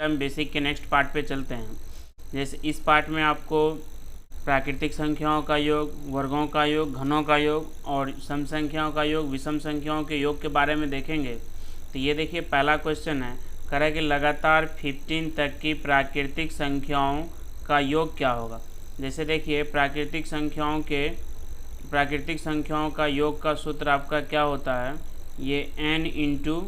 हम बेसिक के next part पे चलते हैं। जैसे इस पार्ट में आपको प्राकृतिक संख्याओं का योग, वर्गों का योग, घनों का योग और सम संख्याओं का योग, विषम संख्याओं के योग के बारे में देखेंगे। तो ये देखिए पहला क्वेश्चन है, कह रहा है कि लगातार 15 तक की प्राकृतिक संख्याओं का योग क्या होगा। जैसे देखिए प्राकृतिक संख्याओं का योग का सूत्र आपका क्या होता है, ये n into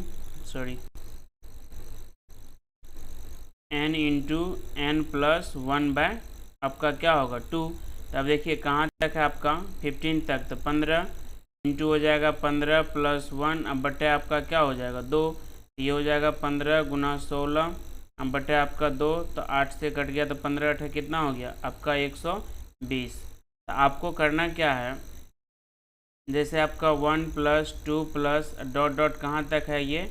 n plus 1 by आपका क्या होगा 2। तब देखिए कहाँ तक है आपका 15 तक, तो 15 इंटू हो जाएगा 15 प्लस 1, अब बटे आपका क्या हो जाएगा 2, ये हो जाएगा 15 गुना 16, अब बटे आपका 2, तो 8 से कट गया तो 15 8 कितना हो गया आपका 120। तो आपको करना क्या है, जैसे आपका 1 प्लस 2 प्लस डॉट डॉट कहाँ तक है, ये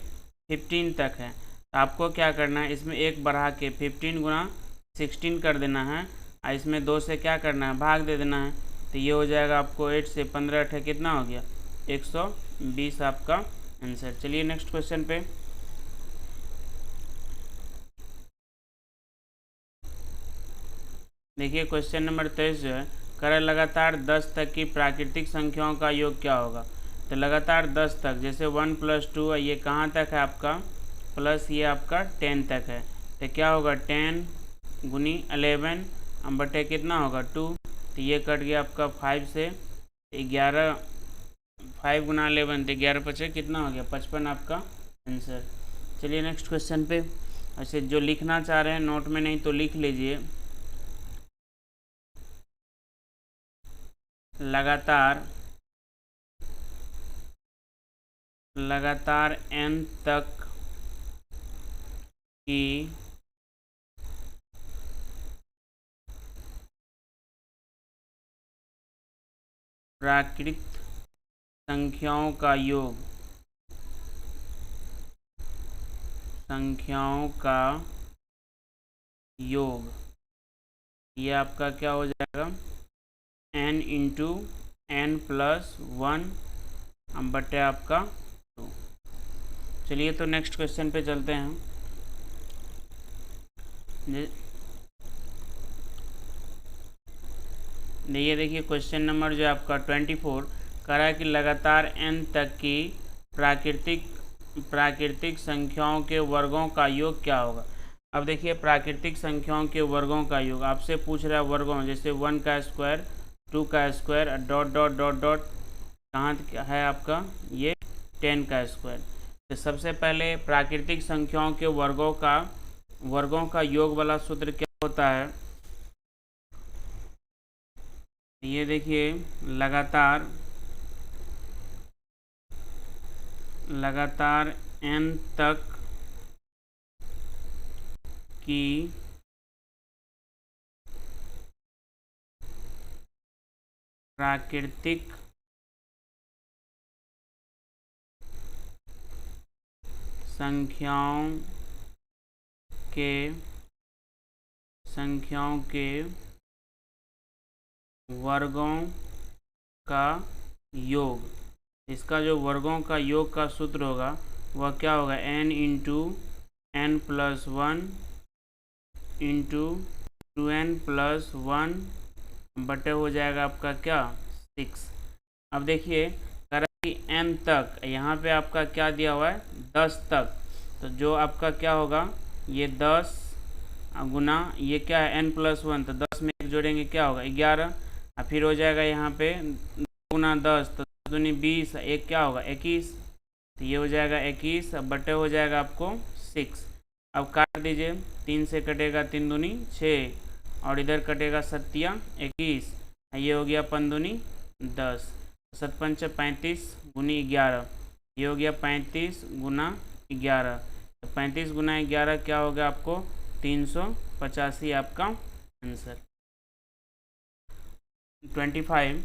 15 तक है। तो आपको क्या करना है, इसमें एक बढ़ा के 15 गुना 16 कर देना है, और इसमें 2 से क्या करना है, भाग दे देना है। तो ये हो जाएगा आपको 8 से 15 8 कितना हो गया 120 आपका आंसर। चलिए नेक्स्ट क्वेश्चन पे। देखिए क्वेश्चन नंबर 23 जो है, कर लगातार 10 तक की प्राकृतिक संख्याओं का योग क्या होगा। तो लगातार 10 तक, जैसे 1 प्लस 2 ये कहाँ तक है आपका, प्लस ये आपका 10 तक है, तो क्या होगा 10 गुनी 11 हम बटे कितना होगा 2, तो ये कट गया आपका 5 से 11, 5 गुना 11 तो 11 पचे कितना हो गया 55 आपका आंसर। चलिए नेक्स्ट क्वेश्चन पे। अच्छा जो लिखना चाह रहे हैं नोट में नहीं तो लिख लीजिए, लगातार n तक की प्राकृतिक संख्याओं का योग, ये आपका क्या हो जाएगा n इंटू n प्लस 1 हम बटे आपका 2। चलिए तो नेक्स्ट क्वेश्चन पे चलते हैं। ये देखिए क्वेश्चन नंबर जो आपका 24 कह रहा है कि लगातार n तक की प्राकृतिक संख्याओं के वर्गों का योग क्या होगा। अब देखिए प्राकृतिक संख्याओं के वर्गों का योग आपसे पूछ रहा है वर्गों, जैसे 1 का स्क्वायर, 2 का square, dot dot dot dot कहाँ है आपका ये 10 का स्क्वायर। तो सबसे पहले प्राकृतिक संख्याओं के वर्गों का योग वाला सूत्र क्या होता है, ये देखिए लगातार n तक की प्राकृतिक संख्याओं के वर्गों का योग, इसका जो वर्गों का योग का सूत्र होगा वह क्या होगा n into n plus 1 into 2n plus 1 बटे हो जाएगा आपका क्या 6। अब देखिए कह रहा है कि n तक, यहाँ पे आपका क्या दिया हुआ है 10 तक, तो जो आपका क्या होगा ये 10 गुना ये क्या है n प्लस 1, तो 10 में एक जोड़ेंगे क्या होगा 11, और फिर हो जाएगा यहाँ पे गुना 10, तो 10 दूनी 20, एक क्या होगा 21, तो ये हो जाएगा 21, अब बटे हो जाएगा आपको 6। अब काट दीजिए, 3 से कटेगा 3 दूनी 6 और इधर कटेगा 7 21, ये हो गया 5 दूनी 10, 7 पंच 35 गुनी 11, ये हो गया 35 गुना 11, तो 35 गुना 11 क्या हो गया आपको 385 आपका आंसर। 25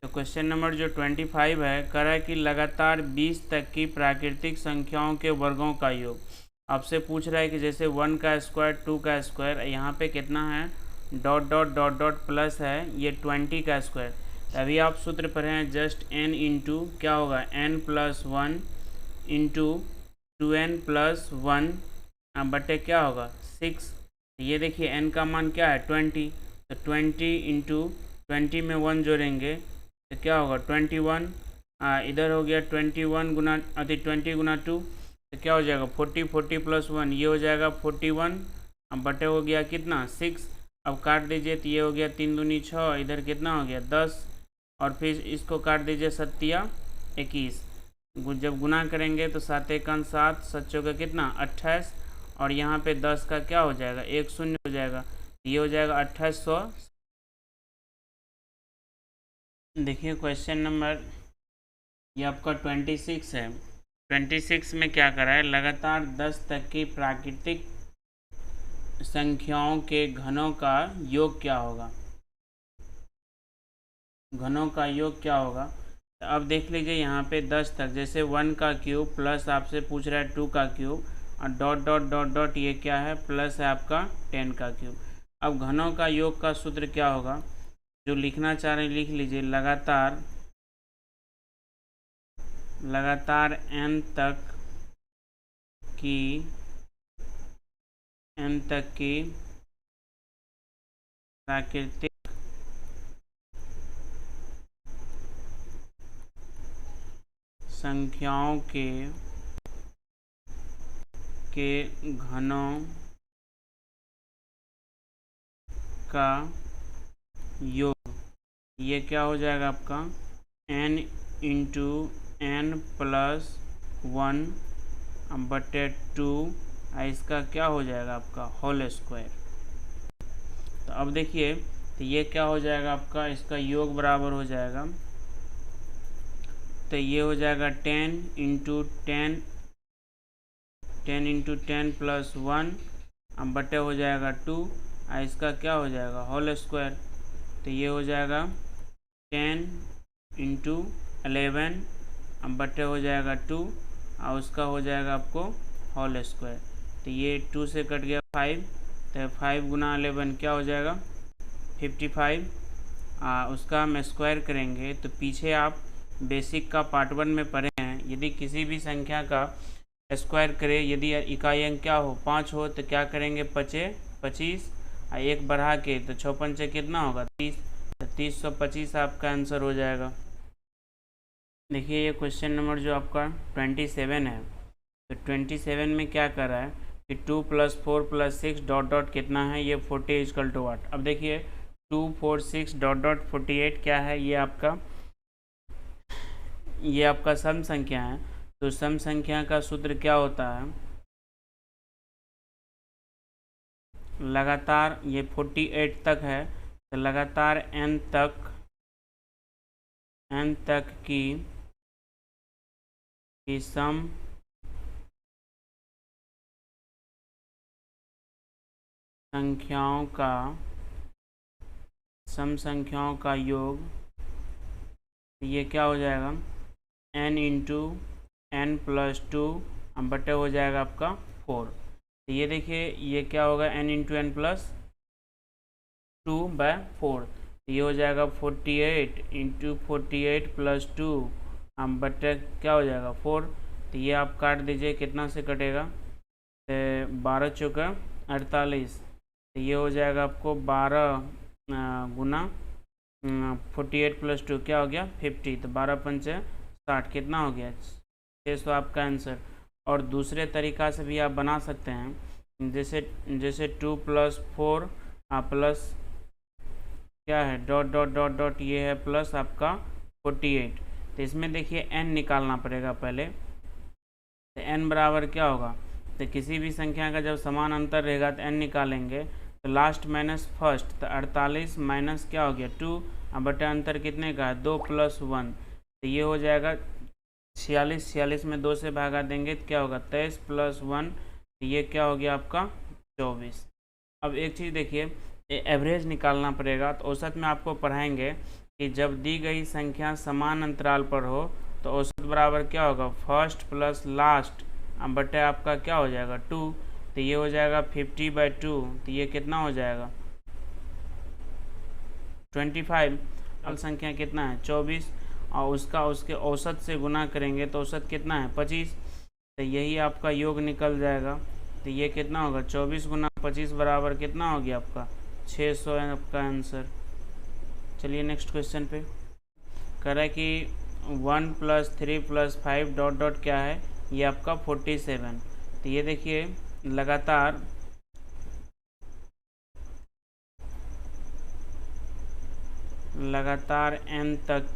तो क्वेश्चन नंबर जो 25 है कह रहा है कि लगातार 20 तक की प्राकृतिक संख्याओं के वर्गों का योग आपसे पूछ रहा है कि जैसे 1 का स्क्वायर, 2 का स्क्वायर, यहाँ पे कितना है dot dot dot dot plus है ये 20 का स्क्वायर। अभी आप सूत्र पढ़े हैं जस्ट n इंटू क्या होगा n plus 1 into 2n plus 1 बटे क्या होगा 6। ये देखिए n का मान क्या है 20, तो 20 इंटू 20 में 1 जोड़ेंगे तो क्या होगा 21। इधर हो गया 21 गुना 20 गुना 2 तो क्या हो जाएगा 40 प्लस 1 ये हो जाएगा 41। अब बटे हो गया कितना 6। अब काट दीजिए तो ये हो गया 3 दूनी 6, इधर कितना हो गया 10, और फिर इसको काट दीजिए 7 21। जब गुना करेंगे तो 7 1 7, 7 चौका कितना 28, और यहाँ पे 10 का क्या हो जाएगा 1 शून्य हो जाएगा, ये हो जाएगा 2800। देखिए क्वेश्चन नंबर ये आपका 26 है। 26 में क्या करा है, लगातार 10 तक की प्राकृतिक संख्याओं के घनों का योग क्या होगा, घनों का योग क्या होगा। तो अब देख लीजिए यहाँ पे 10 तक, जैसे 1 का क्यूब प्लस आपसे पूछ रहा है 2 का क्यूब, और डॉट डॉट डॉट डॉट ये क्या है प्लस है आपका 10 का क्यूब। अब घनों का योग का सूत्र क्या होगा, जो लिखना चाह रहे हैं लिख लीजिए, लगातार n तक की प्राकृतिक संख्याओं के घनों का योग, ये क्या हो जाएगा आपका n इंटू n प्लस 1 बटे 2, इसका क्या हो जाएगा आपका होल स्क्वायर। तो अब देखिए तो ये क्या हो जाएगा आपका, इसका योग बराबर हो जाएगा, तो ये हो जाएगा 10 इंटू 10 प्लस 1 अब बटे हो जाएगा 2, इसका क्या हो जाएगा होल स्क्वायर। तो ये हो जाएगा 10 इंटू 11 अब बटे हो जाएगा 2, और उसका हो जाएगा आपको होल स्क्वायर। तो ये 2 से कट गया 5, तो 5 गुना 11 क्या हो जाएगा 55। उसका हम स्क्वायर करेंगे तो पीछे आप बेसिक का पार्ट 1 में पढ़े हैं, यदि किसी भी संख्या का स्क्वायर करें, यदि इकाई अंक क्या हो 5 हो तो क्या करेंगे 25, एक बढ़ा के तो 6 पंचे कितना होगा 30, तो 325 आपका आंसर हो जाएगा। देखिए ये क्वेश्चन नंबर जो आपका 27 है, तो 27 में क्या कर रहा है कि 2 + 4 + 6 डॉट डॉट कितना है, ये 40 = वाट। अब देखिए 2 4 6 डॉट डॉट 48 क्या है, ये आपका सम संख्या है। तो सम संख्या का सूत्र क्या होता है, लगातार ये 48 तक है, तो लगातार n तक की सम संख्याओं का योग, ये क्या हो जाएगा n इंटू n प्लस 2 अब बटे हो जाएगा आपका 4। तो ये देखिए ये क्या होगा n इंटू n प्लस 2/4, ये हो जाएगा 48 इंटू 48 प्लस 2 अब बटे क्या हो जाएगा 4। तो ये आप काट दीजिए, कितना से कटेगा, तो 12 चौका 48, तो ये हो जाएगा आपको 12 गुना 48 प्लस 2 क्या हो गया 50, तो 12 पंचे 60 कितना हो गया 600 आपका आंसर। और दूसरे तरीका से भी आप बना सकते हैं, जैसे 2 + 4 प्लस क्या है डॉट डॉट डॉट डॉट ये है प्लस आपका 48। तो इसमें देखिए n निकालना पड़ेगा पहले, तो n बराबर क्या होगा, तो किसी भी संख्या का जब समान अंतर रहेगा तो n निकालेंगे, तो लास्ट माइनस फर्स्ट, तो 48 माइनस क्या हो गया 2 अब बटा अंतर कितने का है 2 + 1, तो ये हो जाएगा 46 में 2 से भागा देंगे तो क्या होगा 23 + 1, तो ये क्या हो गया आपका 24। अब एक चीज़ देखिए एवरेज निकालना पड़ेगा, तो औसत में आपको पढ़ाएंगे कि जब दी गई संख्या समान अंतराल पर हो तो औसत बराबर क्या होगा फर्स्ट प्लस लास्ट अब बटे आपका क्या हो जाएगा 2, तो ये हो जाएगा 50/2, तो ये कितना हो जाएगा 25। अब संख्या कितना है 24, और उसके औसत से गुना करेंगे तो औसत कितना है 25, तो यही आपका योग निकल जाएगा। तो ये कितना होगा 24 गुना 25 बराबर कितना हो गया आपका 600 है आपका आंसर। चलिए नेक्स्ट क्वेश्चन पे कह रहा है कि 1 + 3 + 5 डॉट डॉट क्या है, ये आपका 47। तो ये देखिए लगातार n तक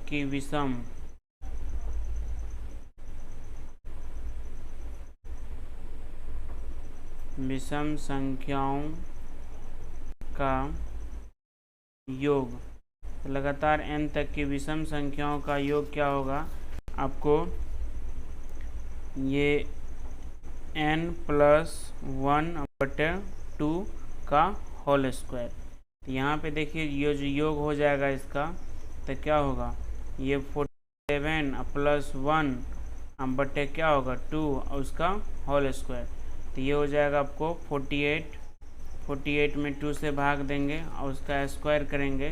की विषम संख्याओं का योग। लगातार n तक की विषम संख्याओं का योग क्या होगा आपको, ये n + 1/2 का होल स्क्वायर। तो यहाँ पे देखिए ये जो योग हो जाएगा इसका, तो क्या होगा, ये 47 + 1 क्या होगा 2 और उसका होल स्क्वायर। तो ये हो जाएगा आपको 48 में 2 से भाग देंगे और उसका स्क्वायर करेंगे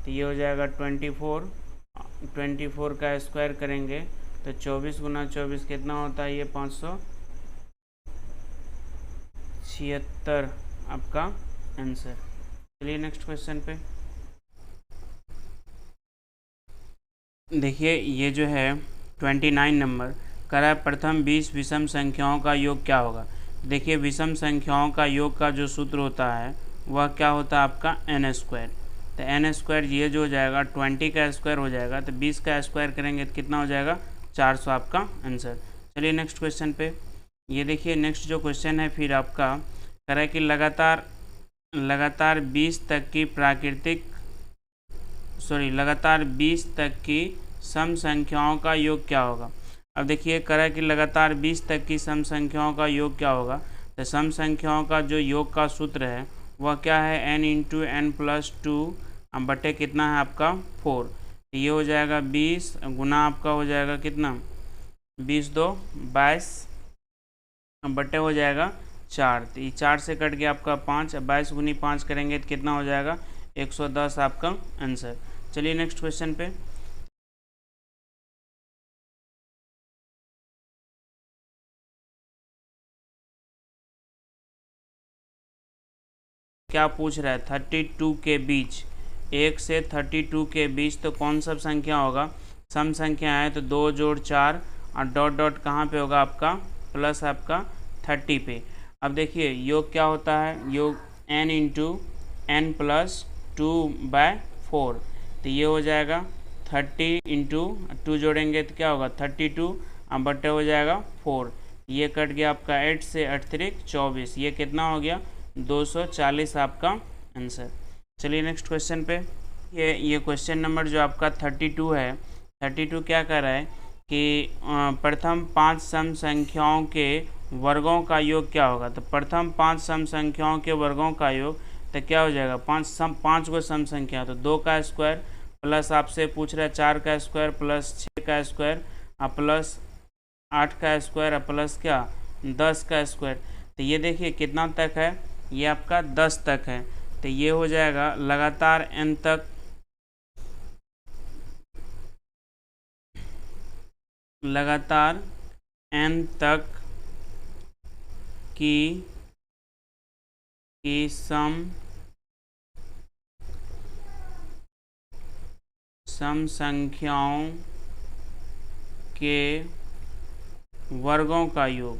तो ये हो जाएगा 24 का स्क्वायर करेंगे तो 24 × 24 कितना होता है, ये 576 आपका आंसर। चलिए नेक्स्ट क्वेश्चन पे देखिए, ये जो है 29 नंबर कह रहा है प्रथम 20 विषम संख्याओं का योग क्या होगा। देखिए विषम संख्याओं का योग का जो सूत्र होता है वह क्या होता है आपका n²। तो n² ये जो हो जाएगा 20 का स्क्वायर हो जाएगा, तो 20 का स्क्वायर करेंगे तो कितना हो जाएगा 400 आपका आंसर। चलिए नेक्स्ट क्वेश्चन पे ये देखिए, नेक्स्ट जो क्वेश्चन है फिर आपका कह रहा है कि लगातार 20 तक की सम संख्याओं का योग क्या होगा। अब देखिए कह रहा है कि लगातार 20 तक की सम संख्याओं का योग क्या होगा। तो सम संख्याओं का जो योग का सूत्र है वह क्या है, n × n + 2 बटे कितना है आपका 4। तो ये हो जाएगा 20 गुना आपका हो जाएगा कितना 20 2 22 बटे हो जाएगा 4। तो ये 4 से कट गया आपका 5, 22 × 5 करेंगे तो कितना हो जाएगा 110 आपका आंसर। चलिए नेक्स्ट क्वेश्चन पे क्या पूछ रहा है, 32 के बीच 1 से 32 के बीच तो कौन सा संख्या होगा। सम संख्या है तो 2 + 4 और डॉट डॉट कहाँ पे होगा आपका प्लस आपका 30 पे। अब देखिए योग क्या होता है, योग n × n + 2/4। तो ये हो जाएगा 30 × 2 जोड़ेंगे तो क्या होगा 32 और बटे हो जाएगा 4। ये कट गया आपका 8 से 8 3 24, ये कितना हो गया 240 आपका आंसर। चलिए नेक्स्ट क्वेश्चन पे ये क्वेश्चन नंबर जो आपका 32 है, 32 क्या कर रहा है कि प्रथम 5 सम संख्याओं के वर्गों का योग क्या होगा। तो प्रथम 5 सम संख्याओं के वर्गों का योग तो क्या हो जाएगा 5 गो सम संख्या तो 2 का स्क्वायर प्लस आपसे पूछ रहा है 4 का स्क्वायर प्लस 6 का स्क्वायर और प्लस 8 का स्क्वायर और प्लस क्या 10 का स्क्वायर। तो ये देखिए कितना तक है, ये आपका 10 तक है। तो ये हो जाएगा लगातार n तक की सम संख्याओं के वर्गों का योग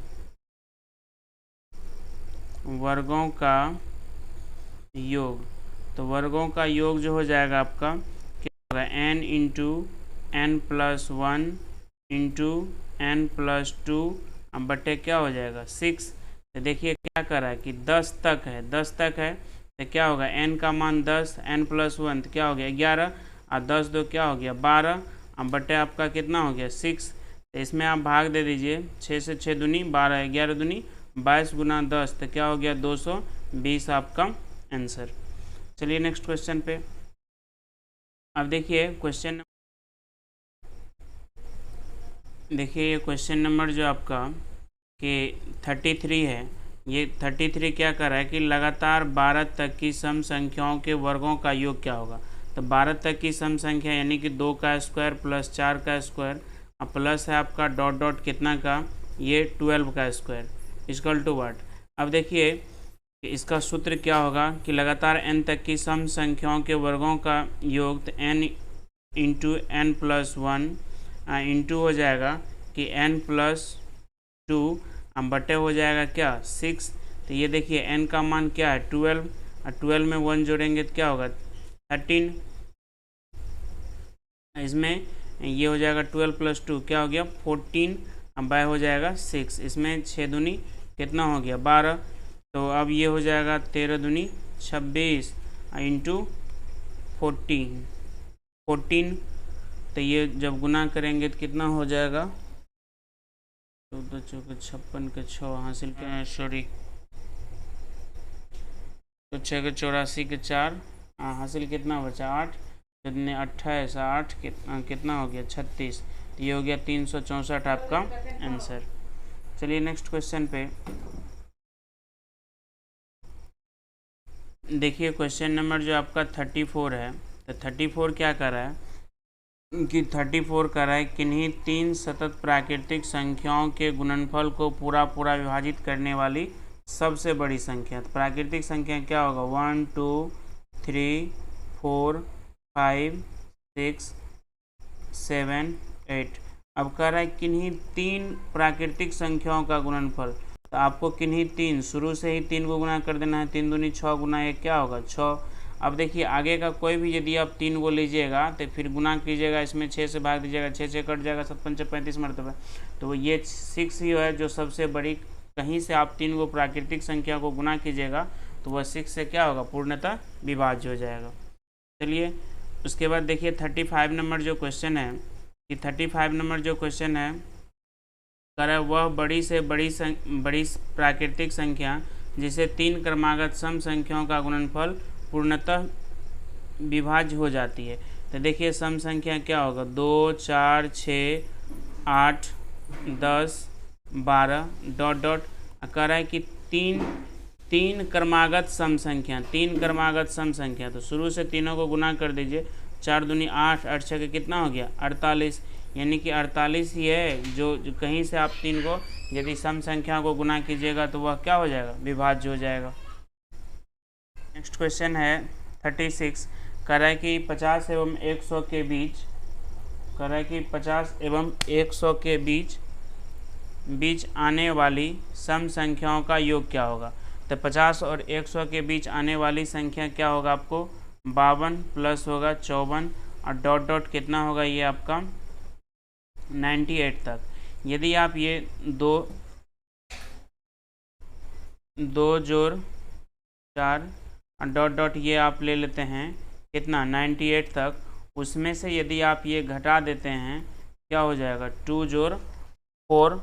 तो वर्गों का योग जो हो जाएगा आपका क्या होगा n × n + 1 × n + 2 बटे क्या हो जाएगा 6। तो देखिए क्या कर रहा है कि 10 तक है तो क्या होगा n का मान 10, n + 1 तो क्या हो गया 11 और 10 2 क्या हो गया 12 बटे आपका कितना हो गया 6। तो इसमें आप भाग दे दीजिए 6 से 6 दूनी 12, 11 दूनी 22 × 10 तो क्या हो गया 220 आपका आंसर। चलिए नेक्स्ट क्वेश्चन पे अब देखिए ये क्वेश्चन नंबर जो आपका कि 33 है, ये 33 क्या कर रहा है कि लगातार 12 तक की सम संख्याओं के वर्गों का योग क्या होगा। तो 12 तक की सम संख्या यानी कि 2 का स्क्वायर प्लस 4 का स्क्वायर और प्लस है आपका डॉट डॉट कितना का, ये 12 का स्क्वायर इक्वल टू व्हाट। अब देखिए कि इसका सूत्र क्या होगा कि लगातार n तक की सम संख्याओं के वर्गों का योग, तो n into N plus one into हो जाएगा कि n+2 बटे हो जाएगा क्या 6। तो ये देखिए n का मान क्या है 12, और 12 में 1 जोड़ेंगे तो क्या होगा 13। इसमें ये हो जाएगा 12 + 2 क्या हो गया 14, बाय हो जाएगा 6। इसमें 6 दूनी कितना हो गया 12। तो अब ये हो जाएगा 13 दूनी 26 इंटू 14। तो ये जब गुना करेंगे तो कितना हो जाएगा 14 चौके 56 के 6 हासिल के, सॉरी तो 6 के 84 के 4 हासिल कितना बचा 8, जितने 28 8 कितना हो गया 36। तो ये हो गया 364 आपका आंसर। चलिए नेक्स्ट क्वेश्चन पे देखिए, क्वेश्चन नंबर जो आपका 34 है, तो 34 क्या कर रहा है कि 34 कर रहा है किन्हीं 3 सतत प्राकृतिक संख्याओं के गुणनफल को पूरा विभाजित करने वाली सबसे बड़ी संख्या। तो प्राकृतिक संख्या क्या होगा 1 2 3 4 5 6 7 8। अब कह रहा है किन्हीं 3 प्राकृतिक संख्याओं का गुणनफल, तो आपको किन्हीं 3 शुरू से ही 3 को गुना कर देना है। 3 दूनी 6 गुना 1 क्या होगा 6। अब देखिए आगे का कोई भी यदि आप 3 को लीजिएगा तो फिर गुना कीजिएगा, इसमें 6 से भाग दीजिएगा, 6 से कट जाएगा, 7 पंचे 35 मरतबा। तो ये 6 ही है जो सबसे बड़ी, कहीं से आप 3 को प्राकृतिक संख्या को गुना कीजिएगा तो वह 6 से क्या होगा पूर्णतः विभाज्य हो जाएगा। चलिए उसके बाद देखिए 35 नंबर जो क्वेश्चन है कि 35 नंबर जो क्वेश्चन है कर वह बड़ी से बड़ी प्राकृतिक संख्या जिसे 3 क्रमागत सम संख्याओं का गुणनफल पूर्णतः विभाज्य हो जाती है। तो देखिए सम संख्या क्या होगा 2 4 6 8 10 12 डॉट डॉट कह रहा है कि तीन क्रमागत सम संख्या, 3 क्रमागत सम संख्या। तो शुरू से तीनों को गुना कर दीजिए, 4 दूनी 8 8 6 कितना हो गया 48, यानी कि 48 ही है जो कहीं से आप 3 को यदि सम संख्या को गुना कीजिएगा तो वह क्या हो जाएगा विभाज्य हो जाएगा। नेक्स्ट क्वेश्चन है 36 कह रहा है कि 50 एवं 100 के बीच, कह रहा है कि 50 एवं 100 के बीच आने वाली सम संख्याओं का योग क्या होगा। तो 50 और 100 के बीच आने वाली संख्या क्या होगा आपको 52 प्लस होगा 54 और डॉट डॉट कितना होगा ये आपका 98 तक। यदि आप ये दो जोड़ 4 और डॉट डॉट ये आप ले लेते हैं कितना 98 तक, उसमें से यदि आप ये घटा देते हैं क्या हो जाएगा 2 जोड़ 4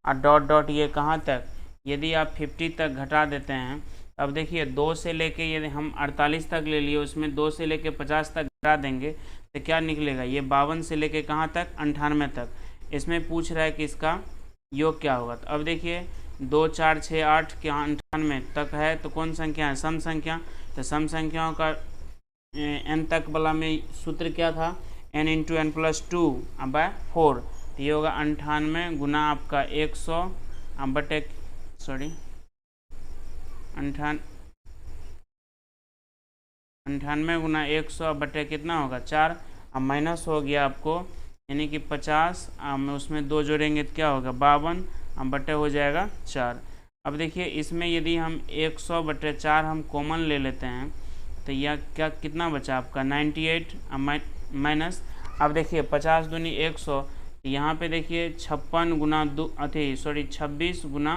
और डॉट डॉट ये कहाँ तक, यदि आप 50 तक घटा देते हैं। अब देखिए 2 से लेके यदि हम 48 तक ले लिए, उसमें 2 से लेके 50 तक घटा देंगे तो क्या निकलेगा ये 52 से लेके कहाँ तक 98 तक। इसमें पूछ रहा है कि इसका योग क्या होगा। तो अब देखिए 2 4 6 8 के 98 तक है तो कौन संख्या है सम संख्या। तो सम संख्याओं का n तक वाला में सूत्र क्या था n into N plus 2 by 4। तो ये होगा 98 गुना आपका 100 बटे 98 गुना 100 बटे कितना होगा 4। अब माइनस हो गया आपको यानी कि 50 उसमें 2 जोड़ेंगे तो क्या होगा 52 बटे हो जाएगा 4। अब देखिए इसमें यदि हम 100 बटे 4 हम कॉमन ले लेते हैं तो यह क्या कितना बचा आपका 98 माइनस। अब देखिए 50 दूनी 100, यहाँ पे देखिए 56 गुना 2 26 गुना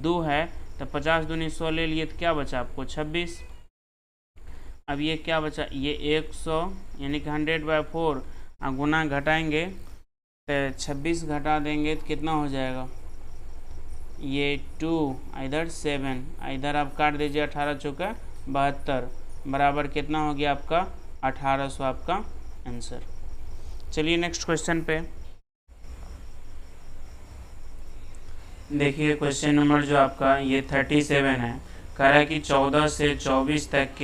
2 है तो 50 दूनी 100 ले लिए तो क्या बचा आपको 26। अब ये क्या बचा ये 100 यानी कि 100/4 गुना घटाएंगे तो 26 घटा देंगे तो कितना हो जाएगा ये 2 इधर 7 इधर आप काट दीजिए 18 चौका 72 बराबर कितना हो गया आपका 1800 आपका आंसर। चलिए नेक्स्ट क्वेश्चन पे देखिए क्वेश्चन नंबर जो आपका ये 37 है। कह रहा है कि 14 से 24 तक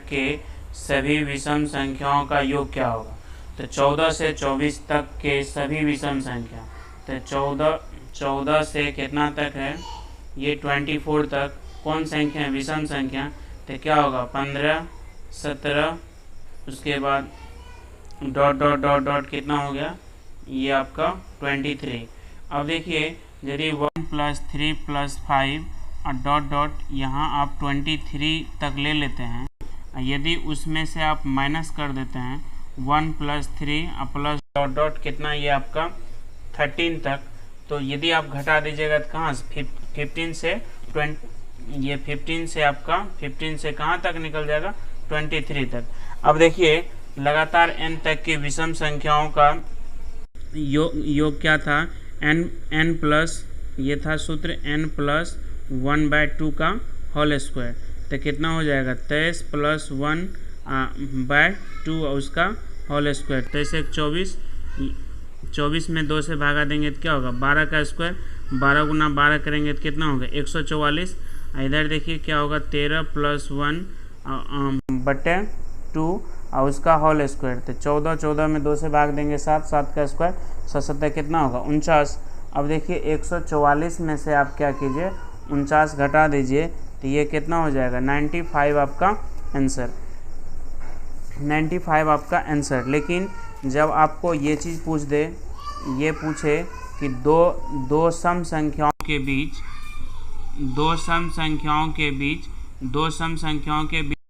के सभी विषम संख्याओं का योग क्या होगा। तो 14 से 24 तक के सभी विषम संख्या, तो 14 से कितना तक है, ये 24 तक कौन संख्या है, विषम संख्या। तो क्या होगा 15, 17, उसके बाद डॉट डॉट डॉट डॉट कितना हो गया, ये आपका 23। अब देखिए यदि 1 + 3 + 5 और डॉट डॉट यहाँ आप 23 तक ले लेते हैं, यदि उसमें से आप माइनस कर देते हैं 1 + 3 प्लस डॉट डॉट कितना, ये आपका 13 तक, तो यदि आप घटा दीजिएगा तो कहाँ से 15 से 20, ये 15 से आपका 15 से कहाँ तक निकल जाएगा 23 तक। अब देखिए लगातार n तक की विषम संख्याओं का योग क्या था, n प्लस, ये था सूत्र n + 1/2 का होल स्क्वायर, तो कितना हो जाएगा 23 + 1/2 उसका होल स्क्वायर। 23 × 24, 24 में 2 से भागा देंगे तो क्या होगा 12 का स्क्वायर, 12 × 12 करेंगे तो कितना होगा 144। इधर देखिए क्या होगा 13 + 1/2 और उसका होल स्क्वायर, तो 14 में 2 से भाग देंगे 7, 7 का स्क्वायर 77 कितना होगा 49। अब देखिए 144 में से आप क्या कीजिए 49 घटा दीजिए, तो ये कितना हो जाएगा 95 आपका आंसर, 95 आपका आंसर। लेकिन जब आपको ये चीज़ पूछ दे, ये पूछे कि दो सम संख्याओं के बीच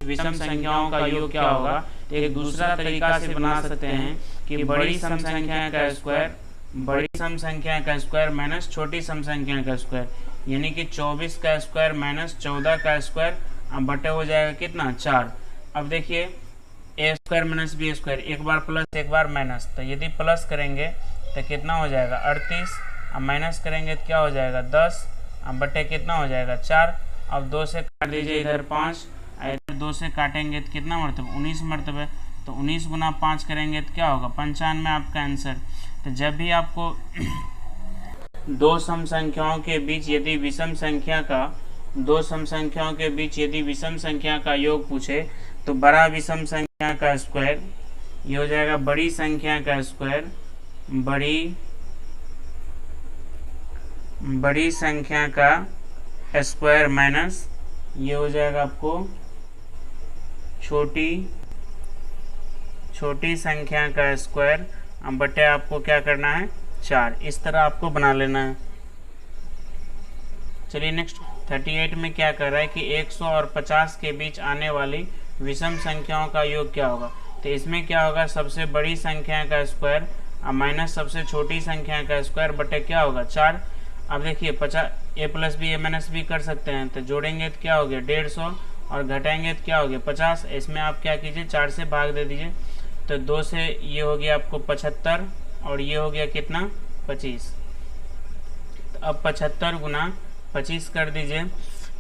विषम संख्याओं का योग क्या होगा, तो एक दूसरा तरीका से बना सकते हैं कि बड़ी सम संख्या का स्क्वायर माइनस छोटी सम संख्या का स्क्वायर, यानी कि 24 का स्क्वायर माइनस 14 का स्क्वायर, अब बटे हो जाएगा कितना 4। अब देखिए a² - b², एक बार प्लस एक बार माइनस, तो यदि प्लस करेंगे तो कितना हो जाएगा 38, अब माइनस करेंगे तो क्या हो जाएगा 10, अब बटे कितना हो जाएगा 4। अब 2 से काट दीजिए इधर 5, इधर 2 से काटेंगे तो कितना मरतबा 19 मरतबा, तो 19 × 5 करेंगे तो क्या होगा 95 आपका आंसर। तो जब भी आपको दो सम संख्याओं के बीच यदि विषम संख्या का योग पूछे, तो बड़ा विषम संख्या का स्क्वायर, ये हो जाएगा बड़ी संख्या का स्क्वायर, बड़ी संख्या का स्क्वायर माइनस ये हो जाएगा आपको छोटी संख्या का स्क्वायर, अब बटे आपको क्या करना है 4, इस तरह आपको बना लेना है। चलिए नेक्स्ट 38 में क्या कर रहा है कि 100 और 50 के बीच आने वाली विषम संख्याओं का योग क्या होगा। तो इसमें क्या होगा सबसे बड़ी संख्या का स्क्वायर माइनस सबसे छोटी संख्या का स्क्वायर बटे क्या होगा 4। अब देखिए 50 a + b a - b कर सकते हैं, तो जोड़ेंगे तो क्या हो गया 150 और घटाएंगे तो क्या हो गया 50। इसमें आप क्या कीजिए 4 से भाग दे दीजिए, तो 2 से ये हो गया आपको 75 और ये हो गया कितना 25। तो अब 75 × 25 कर दीजिए,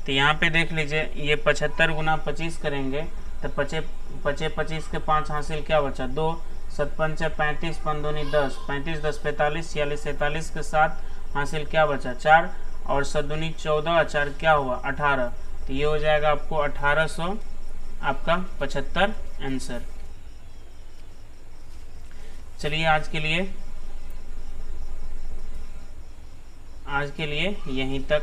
तो यहाँ पे देख लीजिए ये 75 × 25 करेंगे तो 25 के 5 हासिल क्या बचा 2, 7 × 5 = 35, 5 × 2 = 10, 35 × 10 = 45, 46 47 के 7 हासिल क्या बचा 4 और 7 × 2 = 14, 4 क्या हुआ 18। तो ये हो जाएगा आपको 1800 आपका 75 आंसर। चलिए आज के लिए यहीं तक